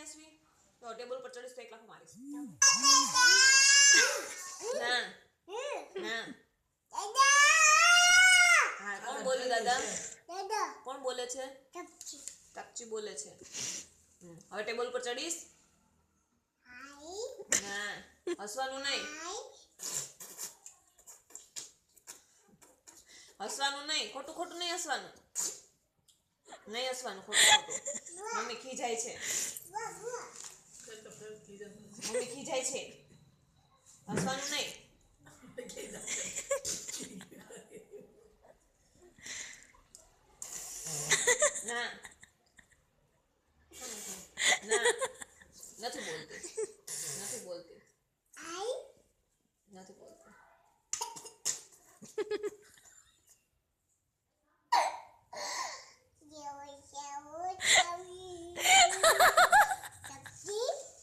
યશવી તો ટેબલ પર ચડીશ તો એક લાખ મારીશ ના ના હા કોણ બોલે દાદા કોણ બોલે છે ટપચી બોલે છે હવે ટેબલ પર ચડીશ ના હસવાનું નહીં ખોટું ખોટું નહીં હસવાનું ખોટું મમ્મી ખીજાય છે હસવાનું નહીં ના